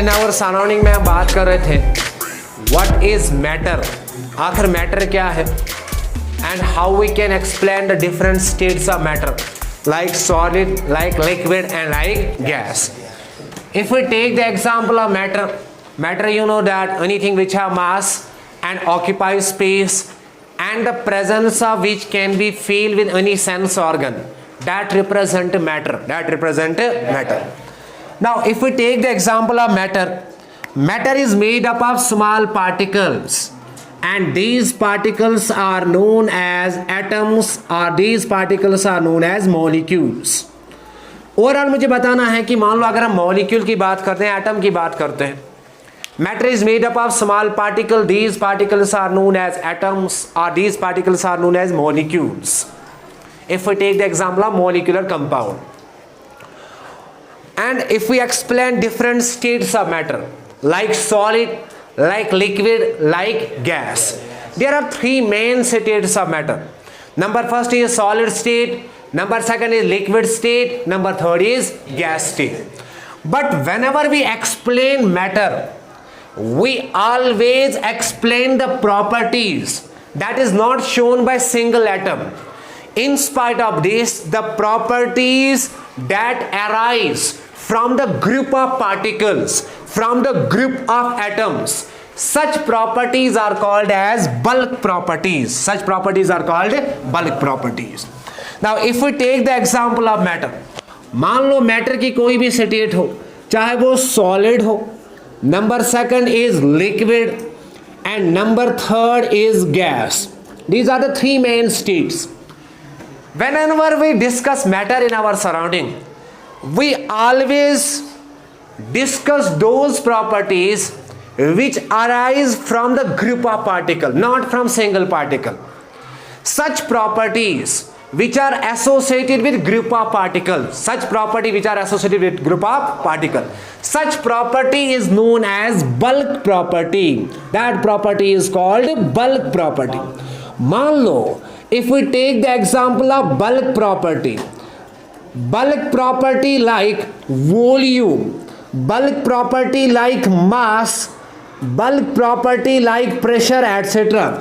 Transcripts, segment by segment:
In our surrounding में हम बात कर रहे थे व्हाट इज मैटर, आखिर मैटर क्या है, and how we can explain the different states of matter like solid, like liquid and like gas. If we take the example of matter you know that anything which have mass and occupies space and the presence of which can be felt with any sense organ, that represent matter. Now if we take the example of matter is made up of small particles and these particles are known as atoms or these particles are known as molecules. Overall मुझे बताना है कि मान लो अगर हम molecule की बात करते हैं, एटम की बात करते हैं, matter is made up of small particle, these particles are known as atoms और these particles are known as molecules. If we take the example of molecular compound and if we explain different states of matter like solid, like liquid, like gas, there are three main states of matter. Number first is solid state, number second is liquid state, number third is gas state. But whenever we explain matter, we always explain the properties that is not shown by single atom. In spite of this, the properties that arise from the group of particles, from the group of atoms, such properties are called as bulk properties. Such properties are called bulk properties. Now if we take the example of matter, मान लो matter की कोई भी state हो, चाहे वो solid हो, number second is liquid and number third is gas. These are the three main states. Whenever we discuss matter in our surrounding, we always discuss those properties which arise from the group of particle, not from single particle. Such properties which are associated with group of particles, such property which are associated with group of particle, such property is known as bulk property. That property is called bulk property. मान लो if we take the example of bulk property like volume, bulk property like mass, bulk property like pressure, etc.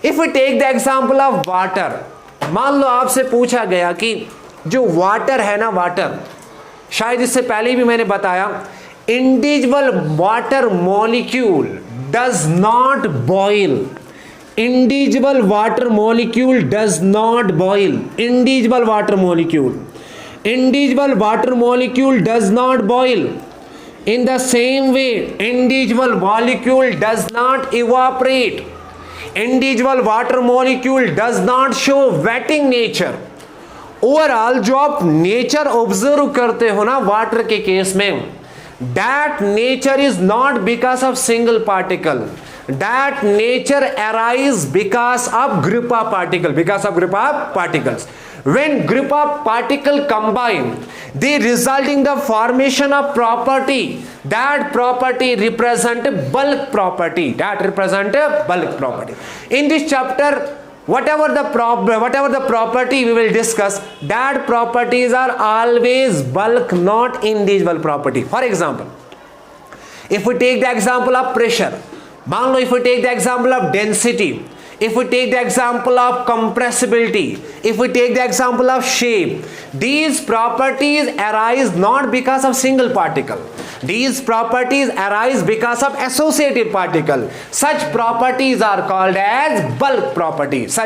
If we take the example of water, मान लो आपसे पूछा गया कि जो water है ना, water, शायद इससे पहले भी मैंने बताया, individual water molecule does not boil. Individual water molecule does not boil. Individual water molecule does not boil. In the same way, individual molecule does not evaporate. Individual water molecule does not show wetting nature. Overall जो आप nature observe करते हो ना water के case में, that nature is not because of single particle. That nature arise because of group of particles. When group of particle combine, they result in the formation of property. That property represent bulk property. In this chapter, whatever the property we will discuss, that properties are always bulk, not individual property. For example, if we take the example of pressure, मान लो if we take the example of density, if we take the example of compressibility, if we take the example of shape, these properties arise not because of single particle. These properties arise because of associated particle. Such properties are called as bulk properties.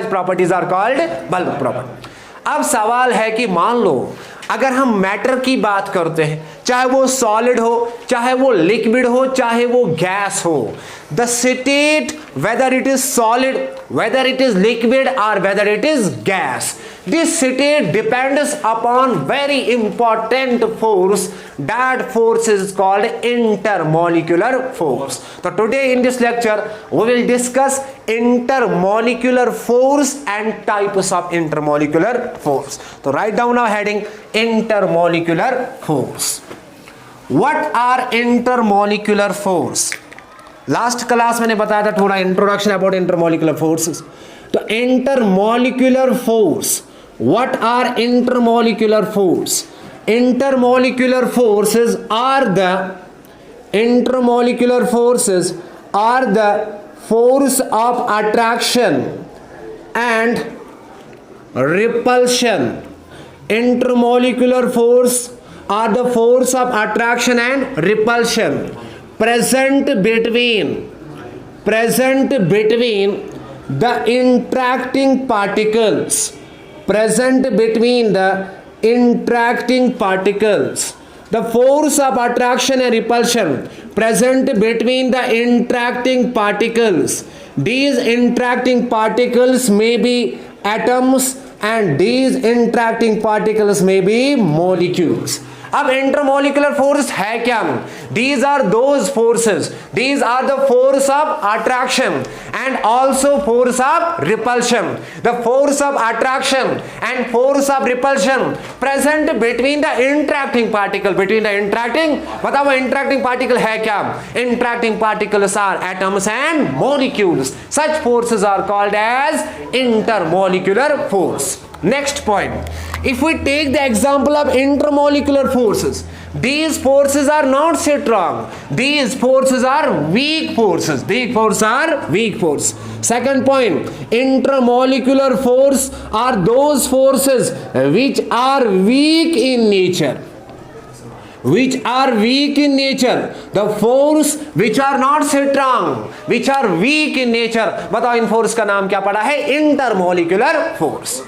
अब सवाल है कि मान लो अगर हम matter की बात करते हैं, चाहे वो सॉलिड हो, चाहे वो लिक्विड हो, चाहे वो गैस हो, the state, whether it is solid, whether it is liquid or whether it is gas, this state depends upon very important force. That force is called intermolecular force. So today in this lecture we will discuss intermolecular force and types of intermolecular force. So write down our heading, intermolecular force. What are intermolecular force? Last class मैंने बताया था थोड़ा introduction about intermolecular forces. तो intermolecular force, what are intermolecular force? Intermolecular forces are the intermolecular forces are the force of attraction and repulsion. Intermolecular force are the force of attraction and repulsion present between the interacting particles. Present between the interacting particles. The force of attraction and repulsion present between the interacting particles. These interacting particles may be atoms and these interacting particles may be molecules. अब intermolecular force है क्या? These are those forces. These are the force of attraction and also force of repulsion. The force of attraction and force of repulsion present between the interacting particle. Between the interacting, बताओ interacting particle है क्या? Interacting particles are atoms and molecules. Such forces are called as intermolecular force. Next point, if we take the example of intermolecular forces, these forces are not strong. These forces are weak forces. These forces are weak force. Second point, intermolecular force are those forces which are weak in nature. Which are weak in nature. The force which are not strong, which are weak in nature. बताओ in force का नाम क्या पड़ा है? Intermolecular force.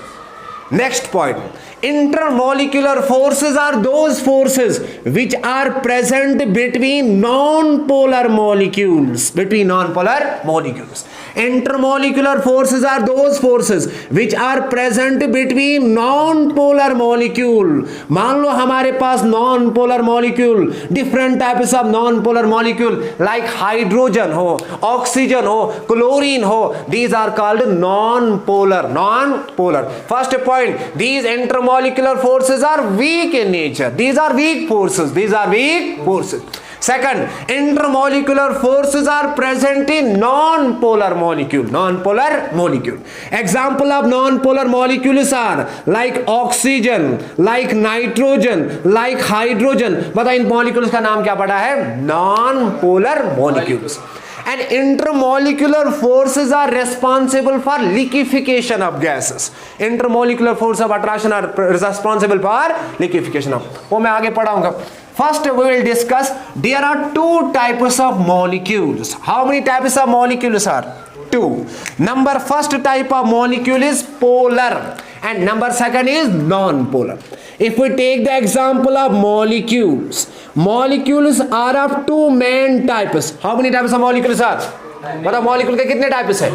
Next point, intermolecular forces are those forces which are present between non-polar molecules. Between non-polar molecules. Intermolecular forces are those forces which are present between non-polar molecule. मान लो हमारे पास non-polar molecule, different types of non-polar molecule like hydrogen हो, oxygen हो, chlorine हो. These are called non-polar. Non-polar. First point, these intermolecular forces are weak in nature. These are weak forces. These are weak forces. Second, intermolecular forces are present in non-polar molecule. Non-polar molecule. Example of non-polar molecules are like oxygen, like nitrogen, like hydrogen. बताओ इन molecules का नाम क्या पड़ा है? Non-polar molecules. And intermolecular forces are responsible for liquefaction of gases. Intermolecular force of attraction are responsible for liquefaction of. वो मैं आगे पढ़ाऊंगा. First we will discuss there are two types of molecules. How many types of molecules are? Two. Number first type of molecule is polar and number second is non-polar. If we take the example of molecules, molecules are of two main types. How many types of molecules are? मतलब molecule के कितने types हैं?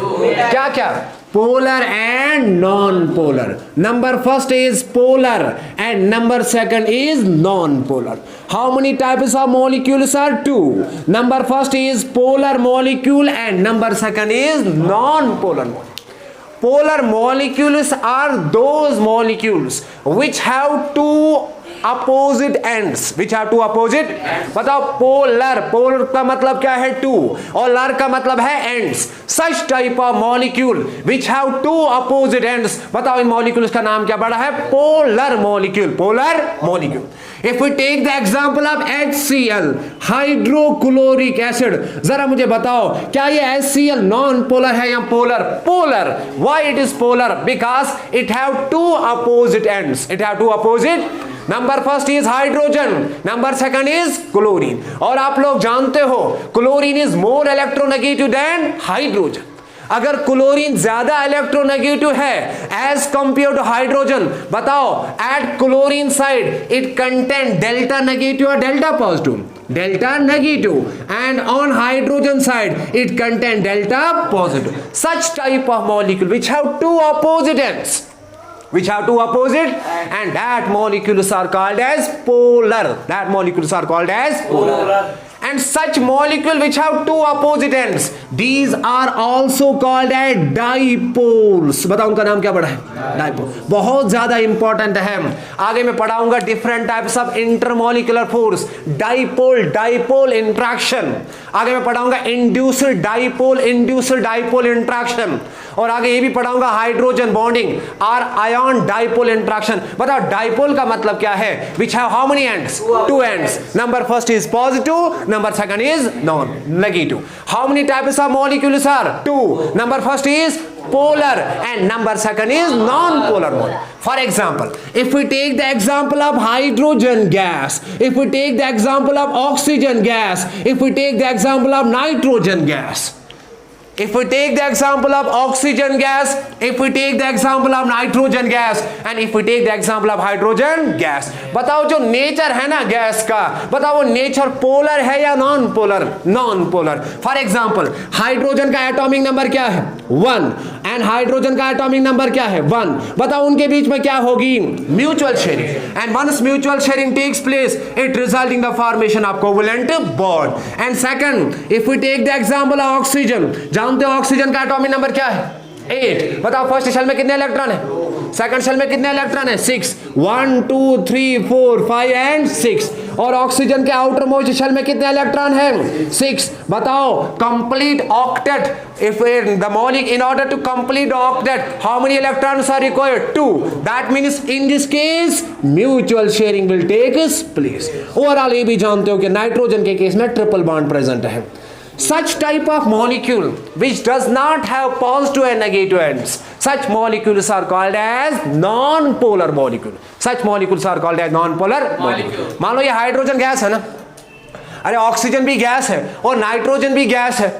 क्या क्या? Polar and non polar. Number first is polar and number second is non polar. How many types of molecules are? Two. Number first is polar molecule and number second is non polar molecule. Polar molecules are those molecules which have two opposite ends. Which have two opposite? बताओ polar. Polar का मतलब क्या है? Two. और lar का मतलब है ends. Such type of molecule which have two opposite ends. बताओ इन molecules का नाम क्या पड़ा है? Polar molecule. Polar molecule. If we take the example of HCl, hydrochloric acid, जरा मुझे बताओ क्या ये HCl नॉन पोलर है या polar? Polar. Why it is polar? Because it have two opposite ends. It have two opposite. Number first is hydrogen. Number second is chlorine. और आप लोग जानते हो chlorine is more electronegative than hydrogen. अगर chlorine ज्यादा electronegative है as compare to hydrogen, बताओ at chlorine side it contain delta negative और delta positive? Delta negative. And on hydrogen side it contain delta positive. Such type of molecule which have two opposite ends, which have two opposite, and that molecules are called as polar. That molecules are called as polar. And such molecule which have two opposite ends, these are also called as dipoles. बताओ उनका नाम क्या पड़ा है? Dipole. बहुत ज्यादा important है. आगे मैं पढ़ाऊंगा different types of intermolecular force. Dipole, dipole interaction. आगे मैं पढ़ाऊंगा inducer dipole, inducer dipole interaction. और आगे ये भी पढ़ाऊंगा हाइड्रोजन बॉन्डिंग और आयन डाइपोल इंट्रैक्शन. बताओ डाइपोल का मतलब क्या है? Which have how many ends? Two ends. Number first is positive, number second is non-negative. How many types of molecules are? Two. Number first is polar and number second is non-polar molecule. For example, if we take the example of hydrogen gas, if we take the example of oxygen gas, if we take the example of nitrogen gas, if we take the example of oxygen gas, if we take the example of nitrogen gas and if we take the example of hydrogen gas, बताओ जो nature है ना gas का, बताओ वो nature polar है या non polar? Non polar. For example hydrogen का एटॉमिक नंबर क्या है? 1 एंड हाइड्रोजन का एटॉमिक नंबर क्या है? 1. बताओ उनके बीच में क्या होगी? Mutual sharing. And once mutual sharing takes place it result in the formation of covalent bond. And second, if we take the example of oxygen, जानते हो ऑक्सीजन का एटॉमिक नंबर क्या है? 8. बताओ फर्स्ट शेल में कितने इलेक्ट्रॉन है? Second shell में कितने इलेक्ट्रॉन है? 6. 1 2 3 4 5 एंड 6. और ऑक्सीजन के आउटर मोस्ट शेल में कितने इलेक्ट्रॉन है? 6. बताओ complete octet, if the molecule in order to complete the octet how many electrons are required? 2. that means in this case mutual sharing will take place. Overall ये भी जानते हो कि nitrogen के केस में ट्रिपल बॉन्ड प्रेजेंट है. Such type of molecule which does not have positive and negative ends, such molecules are called as non-polar molecule. Such molecules are called as non-polar molecule. मान लो ये hydrogen gas है ना, अरे oxygen भी gas है और nitrogen भी gas है.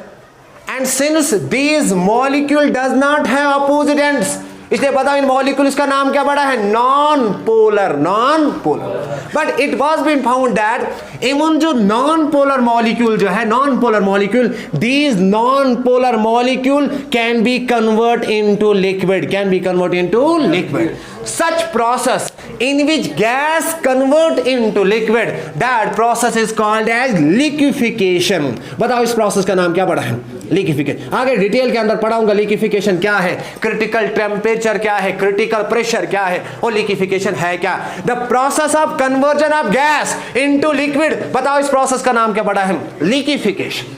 And since these molecule does not have opposite ends, इसलिए बताओ इन मॉलिक्यूल्स का नाम क्या पड़ा है? Non polar. Non polar. But it was been found that even जो नॉन पोलर मॉलिक्यूल जो है, non polar molecule, these non polar molecule can be convert into liquid, can be convert into liquid. Such process in which gas convert into liquid, that process is called as liquefaction. बताओ इस process का नाम क्या पड़ा है? Liquefaction. आगे detail के अंदर पढ़ाऊंगा लिक्विफिकेशन क्या है, क्रिटिकल टेम्परेचर क्या है, क्रिटिकल प्रेशर क्या है और लिक्विफिकेशन है क्या. The process of conversion of gas into liquid, बताओ इस प्रोसेस का नाम क्या पड़ा है? Liquefaction.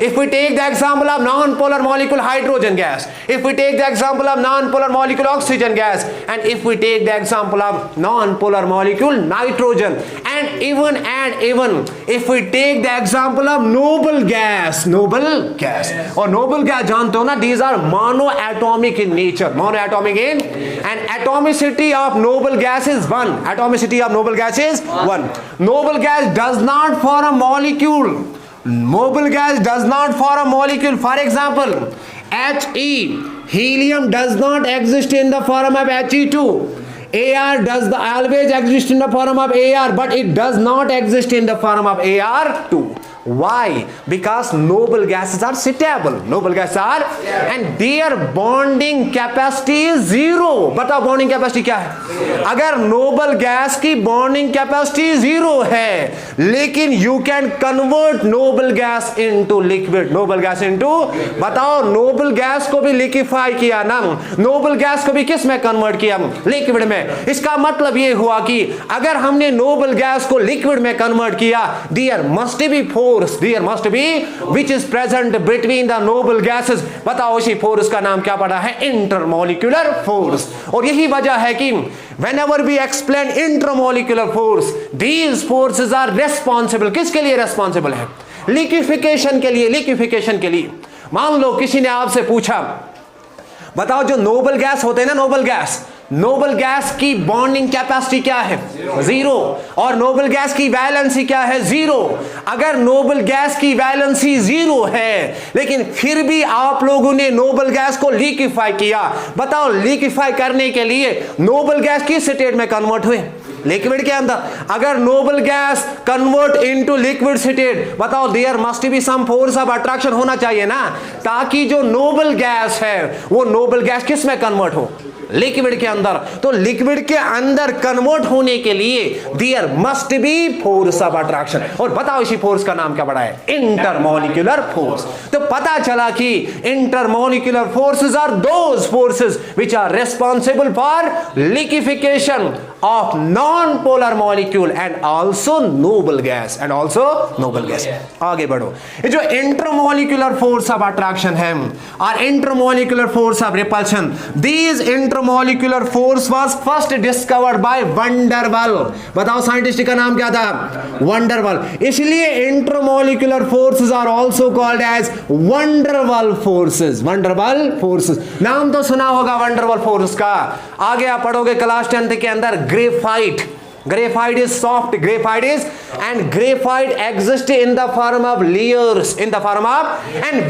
If we take the example of non-polar molecule hydrogen gas, if we take the example of non-polar molecule oxygen gas, and if we take the example of non-polar molecule nitrogen, and even if we take the example of noble gas or noble gas, जानते हो ना, these are monoatomic in nature, monoatomic in, and atomicity of noble gas is 1. Atomicity of noble gas is 1. Noble gas does not form a molecule. Noble gas does not form a molecule. For example, He, helium does not exist in the form of He2. Ar does always exist in the form of Ar, but it does not exist in the form of Ar2. Why? Because noble gases are stable. Noble gases are, and their bonding capacity is 0. बताओ bonding capacity क्या है? अगर noble gas की bonding capacity 0 है, लेकिन you can convert noble gas into liquid. Noble gas into, बताओ noble gas को भी liquefy किया ना, noble gas को भी किस में convert किया? Liquid में. इसका मतलब ये हुआ कि अगर हमने noble gas को liquid में convert किया, there must be there must be which is present between the noble gases. बताओ इसी फोर्स का नाम क्या पड़ा है? Intermolecular force. और यही वजह है कि whenever we explain intermolecular force, these forces are responsible. किसके लिए responsible है? लिक्विफिकेशन के लिए. लिक्विफिकेशन के लिए मान लो किसी ने आपसे पूछा, बताओ जो नोबल गैस होते हैं ना, नोबल गैस की बॉन्डिंग कैपेसिटी क्या है? 0. और नोबल गैस की वैलेंसी क्या है? 0. अगर नोबल गैस की वैलेंसी 0 है, लेकिन फिर भी आप लोगों ने नोबल गैस को लिक्विफाई किया, बताओ लिक्विफाई करने के लिए नोबल गैस किस स्टेट में कन्वर्ट हुए? लिक्विड के अंदर. अगर noble gas convert into liquid state, बताओ there must be some force of attraction होना चाहिए ना, ताकि जो नोबल गैस है वो नोबल गैस किस में कन्वर्ट हो? लिक्विड के अंदर. तो लिक्विड के अंदर कन्वर्ट होने के लिए there must be force of attraction. और बताओ इसी फोर्स का नाम क्या पड़ा है? Intermolecular force. तो पता चला कि intermolecular forces are those forces which are responsible for liquefaction of non-polar molecule and also noble gas आगे बढ़ो. ये जो intermolecular force of attraction है और intermolecular force of repulsion, these intermolecular intermolecular force was first discovered by van der Waals. बताओ scientist का नाम क्या था? वंडरवल। इसलिए intermolecular forces are also called as van der Waals forces. Van der Waals forces, नाम तो सुना होगा वंडरवल फोर्स का। आगे आप पढ़ोगे क्लास 10th के अंदर graphite. Graphite is soft, graphite is, and graphite exists in the form of layers, and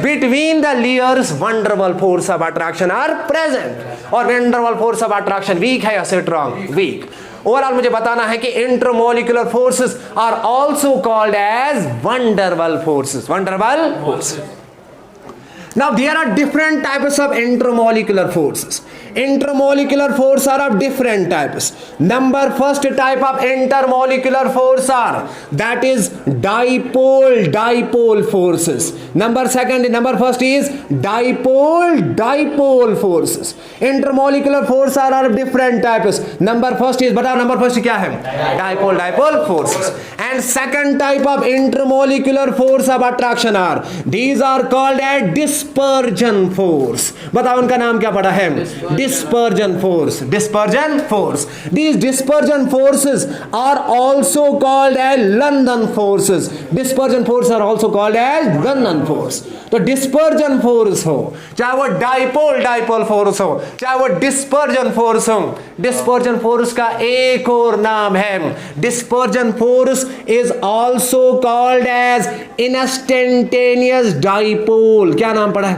between the layers van der Waals force of attraction are present. और van der Waals force of attraction weak है या strong? Weak. Overall मुझे बताना है कि intermolecular forces are also called as van der Waals forces. van der Waals forces. Now there are different types of intermolecular forces. Intermolecular forces are of different types. Number first type of intermolecular force are that is dipole forces. Number first is dipole forces. Intermolecular forces are of different types. Number first is, बताओ number first क्या है? Dipole forces. And second type of intermolecular force of attraction are, these are called as dispersion force. बताओ उनका नाम क्या पड़ा है? Dispersion force. These dispersion forces are also called as London forces. Dispersion forces are also called as London force. तो dispersion force हो, चाहे वो dipole force हो, चाहे वो dispersion force हो, dispersion force का एक और नाम है, dispersion force is also called as instantaneous dipole. क्या नाम पड़ा है?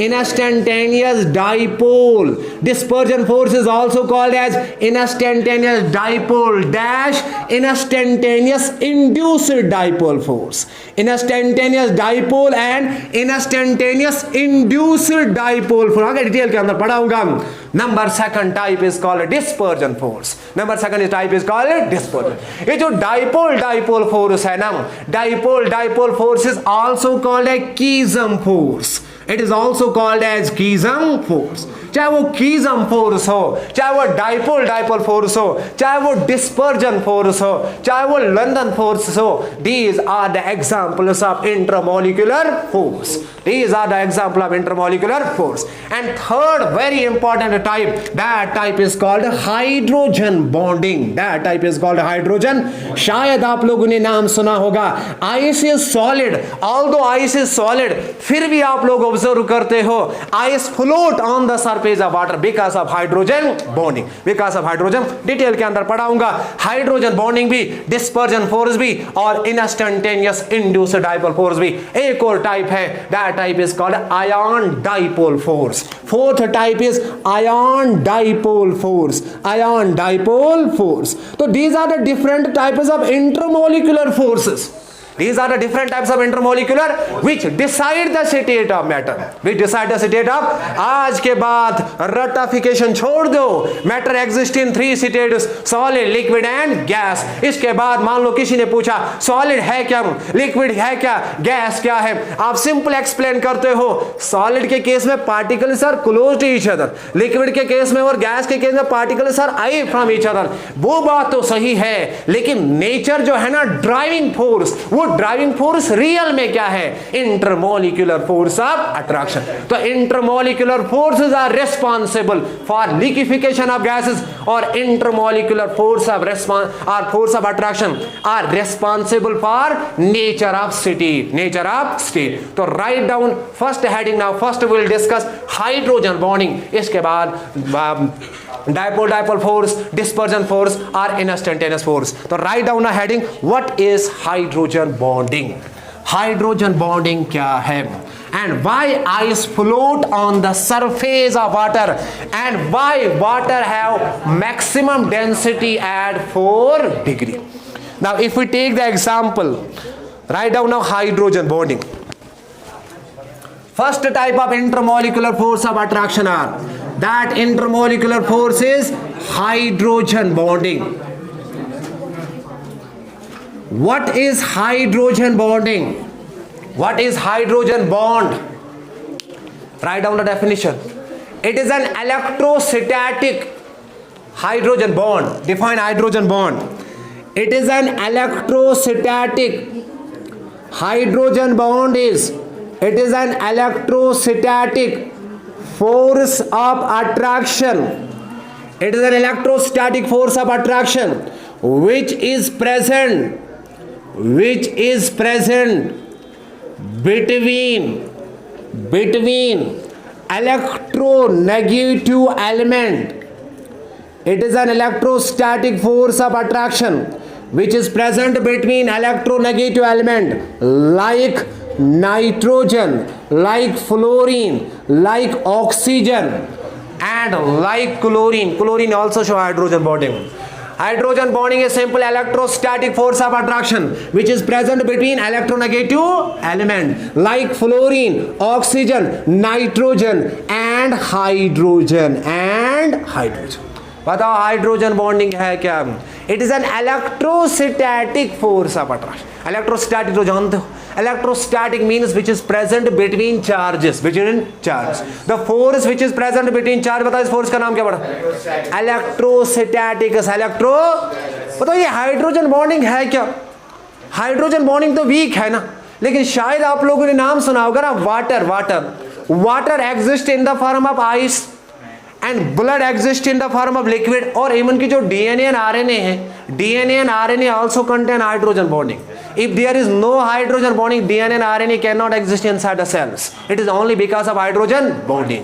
Instantaneous dipole. Dispersion force is also called as instantaneous dipole dash instantaneous induced dipole force. Instantaneous dipole and instantaneous induced dipole force. आगे डिटेल के अंदर पढ़ाऊंगा। Number second type is called dispersion force. ये जो dipole force है ना, dipole force is also called a Keeson force. It is also called as Keeson force. चाहे वो Keeson force हो, चाहे वो dipole force हो, चाहे वो dispersion force हो, चाहे वो London force हो, these are the examples of intermolecular force. And third very important type, that type is called hydrogen bonding. शायद आप लोगों ने नाम सुना होगा। Ice is solid, although ice is solid, फिर भी आप लोग ऑब्जर्व करते हो ice float on the surface of water because of hydrogen bonding. Detail के अंदर पढ़ाऊंगा। हाइड्रोजन बॉन्डिंग भी, डिस्पर्जन फोर्स भी और इंस्टेंटेनियस इंड्यूस्ड डाइपोल फोर्स भी। एक और टाइप है, that type is called ion dipole force. Fourth type is ion dipole force. तो these are the different types of intermolecular forces. These are the different types of intermolecular which decide the state of matter. आज के बाद रटिफिकेशन छोड़ दो। Matter exist in 3 states, solid, liquid and gas. इसके बाद मान लो किसी ने पूछा सॉलिड है क्या, लिक्विड है क्या, गैस क्या है, आप सिंपल एक्सप्लेन करते हो। सॉलिड के केस में particles are close to each other, liquid के केस में और गैस के केस में particles are away from each other. वो बात तो सही है, लेकिन नेचर जो है ना ड्राइविंग फोर्स, वो ड्राइविंग फोर्स रियल में क्या है? Intermolecular force of attraction. तो intermolecular forces are responsible for liquefaction of gases और intermolecular force of attraction are responsible for nature of state. तो write down first heading. Now first we will discuss hydrogen bonding, इसके बाद dipole force, dispersion force or instantaneous force. तो write down a heading, what is hydrogen bonding? Hydrogen bonding क्या है? And why ice float on the surface of water? And why water have maximum density at 4 degree? Now if we take the example, write down now hydrogen bonding. First type of intermolecular force of attraction are, that intermolecular force is hydrogen bonding. What is hydrogen bonding? What is hydrogen bond? Write down the definition. It is an electrostatic hydrogen bond. Define hydrogen bond. It is an electrostatic hydrogen bond is, it is an electrostatic force of attraction It is an electrostatic force of attraction which is present between electronegative element. It is an electrostatic force of attraction which is present between electronegative element like nitrogen, like fluorine, like oxygen, and like chlorine. Chlorine also show hydrogen bonding. Hydrogen bonding is simple electrostatic force of attraction which is present between electronegative element like fluorine, oxygen, nitrogen and hydrogen. बताओ hydrogen bonding है क्या? It is an electrostatic force of attraction. Electrostatic तो जानते हो, electrostatic means which is present between charges, the force which is present between charge. बताओ इस force का नाम क्या पड़ा? इलेक्ट्रोस्टैटिक. बताओ ये हाइड्रोजन बॉन्डिंग है क्या? हाइड्रोजन बॉन्डिंग तो वीक है ना, लेकिन शायद आप लोगों ने नाम सुना होगा ना water exist in the form of ice and blood exist in the form of liquid. और इवन की जो डीएनए एंड आरएनए है, DNA and RNA also contain hydrogen bonding. If there is no hydrogen bonding, DNA and RNA cannot exist inside the cells. It is only because of hydrogen bonding.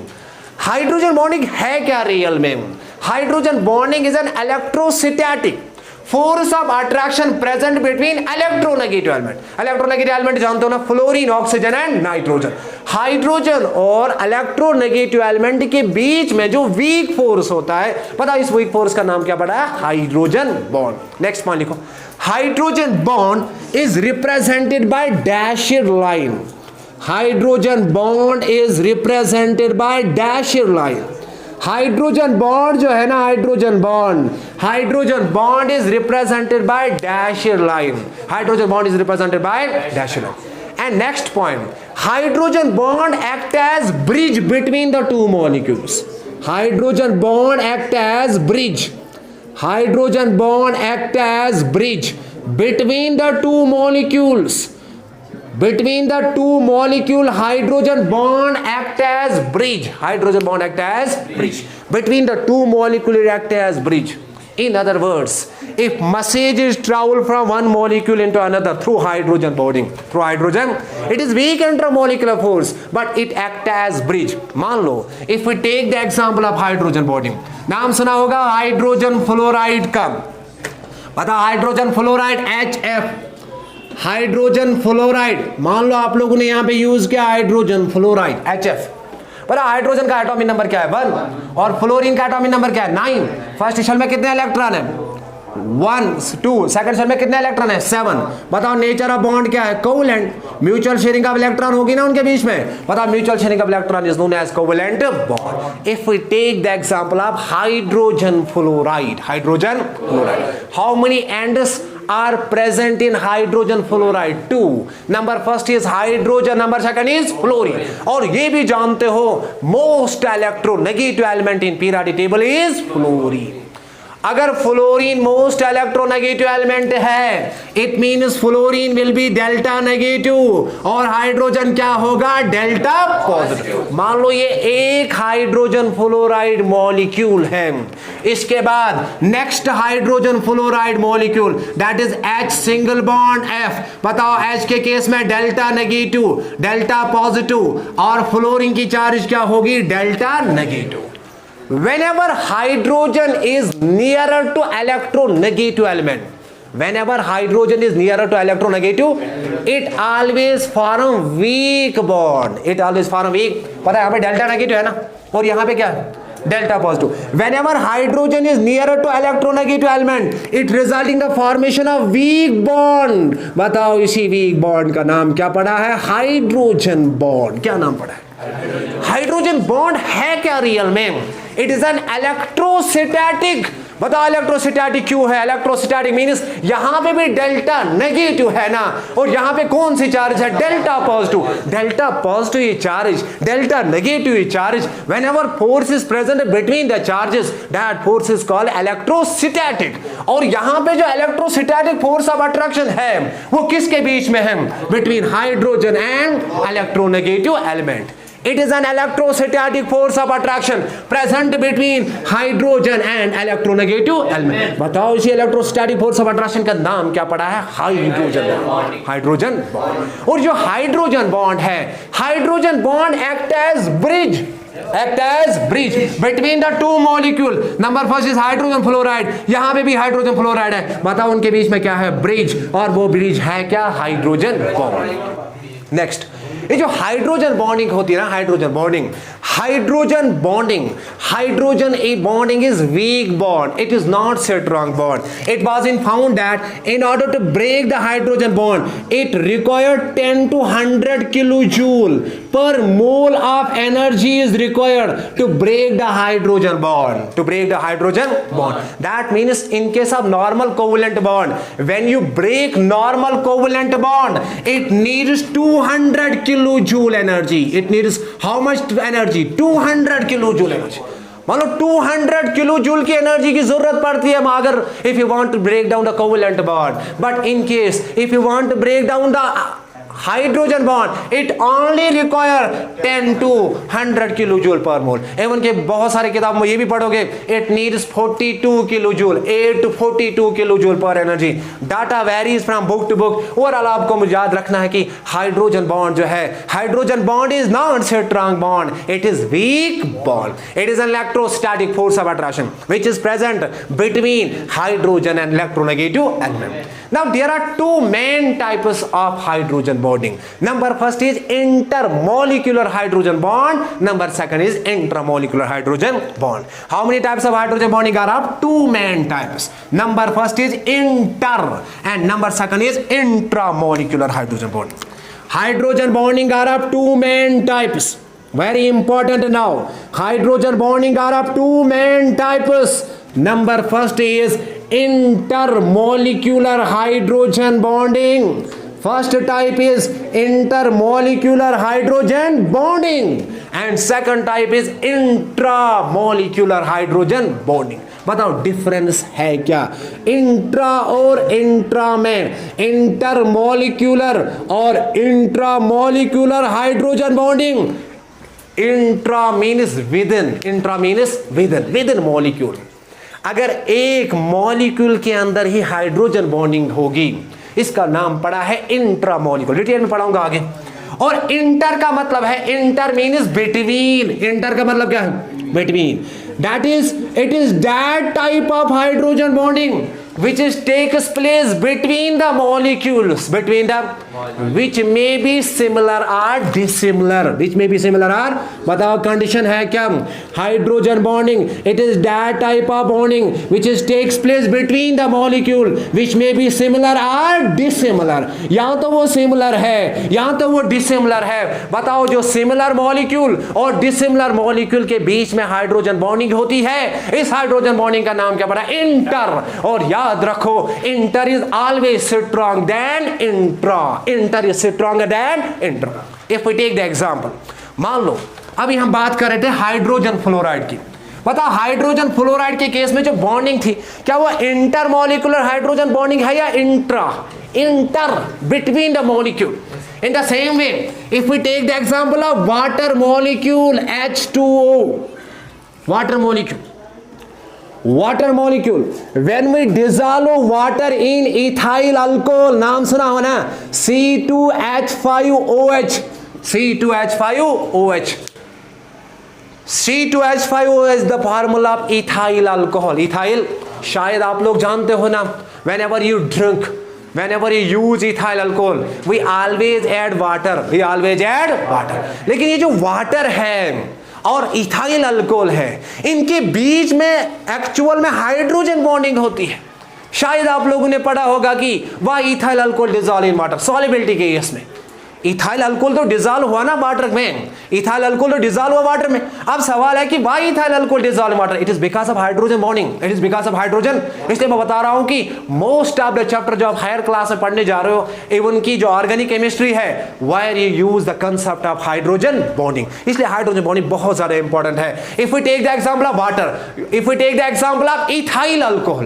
Hydrogen bonding है क्या real में? Hydrogen bonding is an electrostatic force of attraction present between electronegative element. Electronegative element जानते हो ना, fluorine, oxygen and nitrogen. Hydrogen और electronegative element के बीच में जो वीक फोर्स होता है, पता है इस वीक फोर्स का नाम क्या पड़ा है? Hydrogen bond. नेक्स्ट पॉइंट लिखो. Hydrogen bond is represented by dashed line. Hydrogen bond is represented by dashed line. Hydrogen bond जो है ना, hydrogen bond is represented by dashed line. Hydrogen bond is represented by dashed line. And next point, hydrogen bond act as bridge between the two molecules. Hydrogen bond act as bridge. Hydrogen bond act as bridge between the two molecules. Between the two molecule, hydrogen bond act as bridge. Hydrogen bond act as bridge. Between the two molecule, it act as bridge. In other words, if messages travel from one molecule into another through hydrogen bonding, through hydrogen, it is weak intermolecular force, but it act as bridge. मान लो, if we take the example of hydrogen bonding, नाम सुना होगा hydrogen fluoride का. पता hydrogen fluoride HF, hydrogen fluoride. मान लो आप लोगों ने यहाँ पे यूज किया हाइड्रोजन फ्लोराइड HF. पता हाइड्रोजन का एटॉमिक नंबर क्या है? 1. और फ्लोरीन का एटॉमिक नंबर क्या है? 9. फर्स्ट शेल में कितने इलेक्ट्रॉन है? 1 2. सेकंड शेल में कितने इलेक्ट्रॉन है? 7. बताओ नेचर ऑफ बॉन्ड क्या है? Covalent. Mutual sharing of electron होगी ना उनके बीच में. बताओ mutual sharing of electron is known as covalent bond. If we take the example of hydrogen fluoride, how many ends are present in hydrogen fluoride? 2. Number first is hydrogen, number second is fluorine. और ये भी जानते हो most electronegative element in periodic table is fluorine. अगर fluorine most electronegative element है, it means fluorine will be delta negative और hydrogen क्या होगा? Delta positive. मान लो ये एक हाइड्रोजन फ्लोराइड मॉलिक्यूल है. इसके बाद next hydrogen fluoride molecule that is H single bond F. बताओ H के केस में डेल्टा नेगेटिव, डेल्टा पॉजिटिव और फ्लोरीन की चार्ज क्या होगी? Delta negative. Whenever hydrogen is nearer to electronegative element, whenever hydrogen is nearer to electronegative, it always form weak bond. It always form weak. पता है यहाँ पे delta negative है ना, और यहाँ पे क्या है? Delta positive. Whenever hydrogen is nearer to electronegative element, it resulting the formation of weak bond. बताओ इसी weak bond का नाम क्या पड़ा है? Hydrogen bond. क्या नाम पड़ा है? हाइड्रोजन बॉन्ड है क्या रियल में? It is an electrostatic. बताओ इलेक्ट्रोस्टैटिक क्यों है? इलेक्ट्रोस्टैटिक मींस यहां पे भी डेल्टा नेगेटिव है ना, और यहां पे कौन सी चार्ज है? Delta positive. डेल्टा पॉजिटिव ये चार्ज, डेल्टा नेगेटिव ये charge. Whenever force is present between the charges, that force is called electrostatic. और यहां पे जो इलेक्ट्रोस्टैटिक फोर्स ऑफ अट्रैक्शन है वो किसके बीच में है? Between hydrogen and electronegative element. It is an electrostatic force of attraction present between hydrogen and electronegative element. बताओ इसी electrostatic force of attraction का नाम क्या पड़ा है? Hydrogen bond. और जो हाइड्रोजन बॉन्ड है, hydrogen bond act as bridge between the two molecule. Number first is hydrogen fluoride. यहां पे भी हाइड्रोजन फ्लोराइड है. बताओ उनके बीच में क्या है? ब्रिज. और वो ब्रिज है क्या? Hydrogen bond. नेक्स्ट, ये जो हाइड्रोजन बॉन्डिंग होती है ना, hydrogen bonding is weak bond. It is not strong bond. It was found that in order to break the hydrogen bond, it required 10 to 100 kilojoule per mole of energy is required to break the hydrogen bond. That means in case of normal covalent bond, when you break normal covalent bond, it needs 200 kilojoule energy. It needs how much energy? 200 kilojoule energy. मान लो 200 kilojoule की energy की जरूरत पड़ती है अगर if you want to break down the covalent bond. But in case if you want to break down the hydrogen bond, it only require 10 to 100 kilojoule per mole. Avon के बहुत सारे किताब में ये भी पढ़ोगे, it needs 42 kilojoule, 8 to 42 kilojoule पर energy. Data varies from book to book. Overall आपको मुझे याद रखना है कि हाइड्रोजन बॉन्ड जो है, hydrogen bond is not strong bond, it is weak bond. It is an electrostatic force of attraction which is present between hydrogen and electronegative element. Now there are two main types of hydrogen bonding. Number first is intermolecular hydrogen bond. Number second is intramolecular hydrogen bond. How many types of hydrogen bonding are up? Two main types. Number first is inter and number second is intramolecular hydrogen bond. Hydrogen bonding are up two main types. Very important now. Hydrogen bonding are up two main types. Number first is intermolecular hydrogen bonding. First type is intermolecular hydrogen bonding and second type is intramolecular hydrogen bonding. बताओ difference है क्या intra और intra में? Intermolecular और intramolecular hydrogen bonding. Intra means within molecule. अगर एक molecule के अंदर ही हाइड्रोजन बॉन्डिंग होगी, इसका नाम पड़ा है इंट्रामोलिक्यूल. डिटेल में पढ़ाऊंगा आगे. और इंटर का मतलब है, इंटर मीन्स बिटवीन. इंटर का मतलब क्या है? Between. That is it is that type of hydrogen bonding which is takes place between the molecules, which may be similar or dissimilar. बताओ कंडीशन है क्या? Hydrogen bonding, it is that type of bonding which is takes place between the molecule which may be similar or dissimilar. या तो वो similar है या तो वो डिसिमिलर है. बताओ जो सिमिलर मॉलिक्यूल और डिसिमिलर मॉलिक्यूल के बीच में हाइड्रोजन बॉन्डिंग होती है, इस हाइड्रोजन बॉन्डिंग का नाम क्या पड़ा? इंटर. और याद रखो, inter is always strong than intra. Inter is stronger than intra. If we take the example, मान लो अभी हम बात कर रहे थे हाइड्रोजन फ्लोराइड की. बताओ हाइड्रोजन फ्लोराइड के केस में जो बॉन्डिंग थी, क्या वो इंटरमोलिकुलर हाइड्रोजन बॉन्डिंग है या intra? Inter, between the molecule. In the same way, if we take the example of water molecule H2O, water molecule, when we dissolve water in ethyl alcohol, नाम सुना हो ना, C2H5OH. C2H5OH is the formula of ethyl alcohol. Ethyl शायद आप लोग जानते हो ना, whenever you drink, whenever you use ethyl alcohol, we always add water. लेकिन ये जो वाटर है और इथाइल अल्कोहल है, इनके बीच में एक्चुअल में हाइड्रोजन बॉन्डिंग होती है. शायद आप लोगों ने पढ़ा होगा कि why ethyl alcohol dissolve in water. Solubility के केस में इथाइल अल्कोहल तो डिसॉल्व हुआ ना वाटर में, इथाइल अल्कोहल तो डिसॉल्व हुआ वाटर में. अब सवाल है कि why ethyl alcohol dissolve in water? It is because of hydrogen bonding. It is because of hydrogen. इसलिए मैं बता रहा हूं कि मोस्ट ऑफ द चैप्टर जो आप हायर क्लास में पढ़ने जा रहे हो, इवन की जो ऑर्गेनिक केमिस्ट्री है, where you use the concept of hydrogen bonding. इसलिए हाइड्रोजन बॉन्डिंग बहुत ज्यादा इंपॉर्टेंट है. If we take the example of water, if we take the example of ethyl alcohol,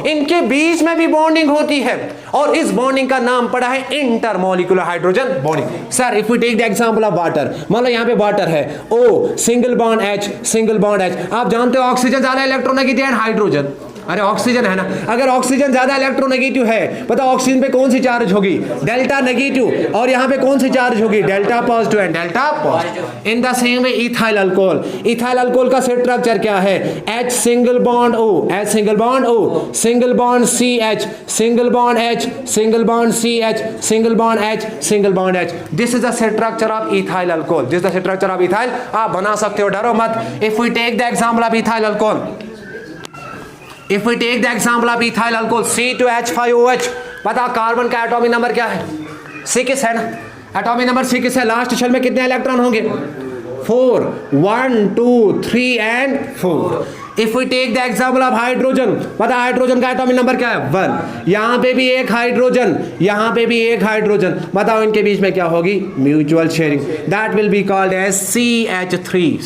इनके बीच में भी बॉन्डिंग होती है और इस बॉन्डिंग का नाम पड़ा है intermolecular hydrogen bonding. Sir if we take the example of water, मान लो यहाँ पे वाटर है, O single bond H single bond H। आप जानते हो ऑक्सीजन ज्यादा इलेक्ट्रोनेगेटिव है हाइड्रोजन, अरे ऑक्सीजन है ना, अगर ऑक्सीजन ज्यादा इलेक्ट्रोनेगेटिव है, पता ऑक्सीजन पे कौन सी चार्ज होगी, डेल्टा नेगेटिव, और यहाँ पे कौन सी चार्ज होगी, delta positive and delta positive. In the same way ethyl alcohol, ethyl alcohol का स्ट्रक्चर क्या है, H single bond O, H single bond O, single bond CH, single bond H, single bond CH, single bond H, single bond H। This is the structure of ethyl alcohol, this is the structure of ethyl. आप बना सकते हो, डरो मत। If we take the example of ethyl alcohol, if we take the example of ethyl alcohol C2H5OH, पता carbon का atomic number क्या है, 6 है ना, एटॉमिक नंबर 6 है। लास्ट शेल में कितने इलेक्ट्रॉन होंगे, 4, 1 2 3 and 4। If we take the example of hydrogen, पता हाइड्रोजन का एटॉमिक नंबर क्या है, 1। यहां पे भी एक हाइड्रोजन, यहां पे भी एक हाइड्रोजन, बताओ इनके बीच में क्या होगी, mutual sharing. That will be called as CH3।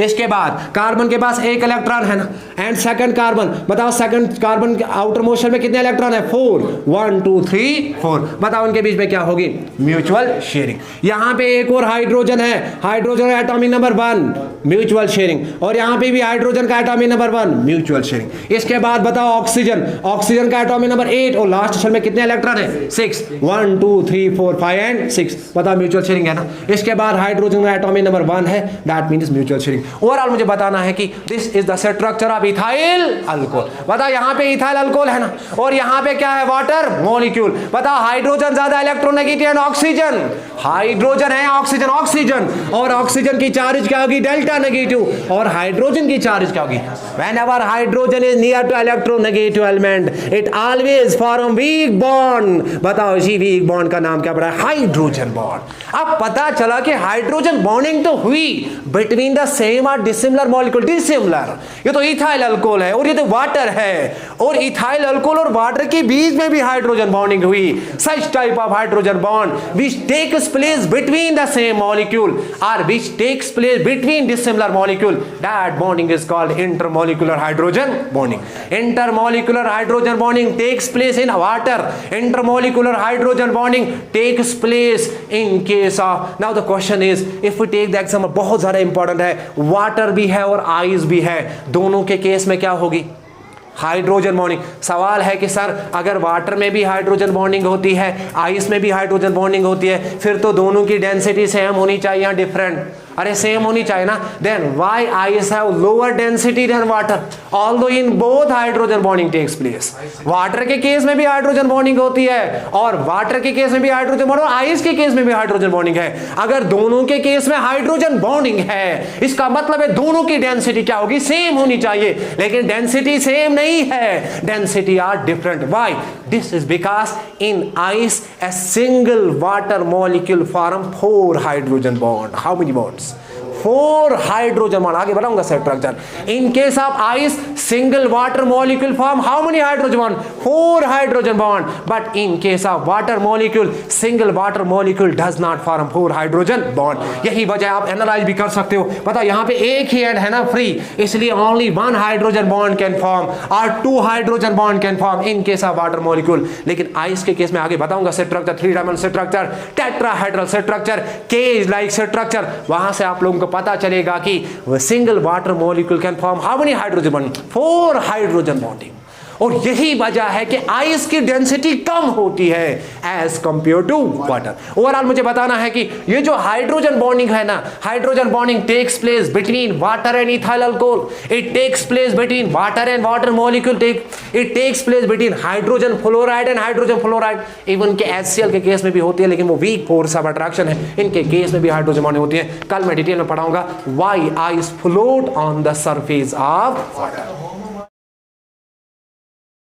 इसके बाद कार्बन के पास एक इलेक्ट्रॉन है ना, एंड सेकंड कार्बन, बताओ सेकंड कार्बन के आउटर मोस्ट शेल में कितने इलेक्ट्रॉन है, 4, 1 2 3 4। बताओ इनके बीच में क्या होगी, म्यूचुअल शेयरिंग। यहां पे एक और हाइड्रोजन है, hydrogen atomic number 1, mutual sharing, और यहां पे भी हाइड्रोजन का एटॉमिक नंबर 1, म्यूचुअल शेयरिंग। इसके बाद बताओ ऑक्सीजन, ऑक्सीजन का एटॉमिक नंबर 8, और लास्ट शेल में कितने इलेक्ट्रॉन है, 6, 1 2 3 4 5 एंड 6। बताओ म्यूचुअल शेयरिंग है ना। इसके बाद हाइड्रोजन का एटॉमिक नंबर 1 है, that means mutual sharing. Overall मुझे बताना है कि this is the structure of ethyl alcohol. बताओ यहाँ पे इथाइल अल्कोहल है ना, और यहाँ पे क्या है, वाटर मॉलिक्यूल। बताओ हाइड्रोजन ज्यादा इलेक्ट्रोनेगेटिव एंड ऑक्सीजन, हाइड्रोजन है ऑक्सीजन, ऑक्सीजन, और ऑक्सीजन की चार्ज क्या होगी, डेल्टा नेगेटिव, और हाइड्रोजन की चार्ज क्या होगी, whenever hydrogen is near to electronegative element it always form weak bond। बताओ इसी वीक बॉन्ड का नाम क्या पड़ा है, हाइड्रोजन बॉन्ड। अब पता चला कि हाइड्रोजन बॉन्डिंग तो हुई बिटवीन द सेम और डिसिमिलर मॉलिक्यूल, डिसिमिलर। ये तो इथाइल अल्कोहल है और ये तो वाटर है, और इथाइल अल्कोहल और वाटर के बीच में भी हाइड्रोजन बॉन्डिंग हुई। सच type of hydrogen bond which takes place between the same molecule or which takes place between dissimilar molecule, that bonding is called intermolecular hydrogen bonding। Intermolecular hydrogen bonding takes place in water, intermolecular hydrogen bonding takes place in case of, now the question is if we take the example, बहुत ज़्यादा important है, water भी है और ice भी है, दोनों के केस में क्या होगी, हाइड्रोजन बॉन्डिंग। सवाल है कि सर अगर वाटर में भी हाइड्रोजन बॉन्डिंग होती है, आइस में भी हाइड्रोजन बॉन्डिंग होती है, फिर तो दोनों की डेंसिटी सेम होनी चाहिए या डिफरेंट, अरे सेम होनी चाहिए ना। Then why ice have lower density than water, although in both hydrogen bonding takes place. Water के केस में भी हाइड्रोजन बॉन्डिंग होती है, और वाटर के केस में भी हाइड्रोजन बॉन्डिंग, और आइस के केस में भी हाइड्रोजन बॉन्डिंग है। अगर दोनों के केस में हाइड्रोजन बॉन्डिंग है, इसका मतलब है दोनों की डेंसिटी क्या होगी, सेम होनी चाहिए, लेकिन डेंसिटी सेम नहीं है, density are different. Why? This is because in ice a single water molecule form 4 hydrogen bond। How many bonds? 4 hydrogen bond। आगे बताऊंगा structure. In case of ice, single water molecule form how many hydrogen bond? 4 hydrogen bond। But in case of water molecule, single water molecule does not form 4 hydrogen bond। यही वजह आप analyse भी कर सकते हो। पता यहाँ पे एक ही एंड है ना फ्री, इसलिए only 1 hydrogen bond can form और 2 hydrogen bond can form in case of water molecule। लेकिन आइस के केस में आगे बताऊंगा structure, 3 dimensional structure, tetrahedral structure, cage like structure, वहां से आप लोगों को पता चलेगा कि single water molecule can form how many hydrogen bonding, 4 hydrogen bonding. और यही वजह है कि आइस की डेंसिटी कम होती है as compare to water. Overall मुझे बताना है कि ये जो हाइड्रोजन बॉन्डिंग है ना, hydrogen bonding takes place between water and ethyl alcohol, it takes place between water and water molecule, it takes place between hydrogen fluoride and hydrogen fluoride. Even के HCl के केस में भी होती है, लेकिन वो वीक फोर्स ऑफ अट्रैक्शन है, इनके केस में भी हाइड्रोजन बॉन्डिंग होती है। कल मैं डिटेल में पढ़ाऊंगा why ice float on the surface of water.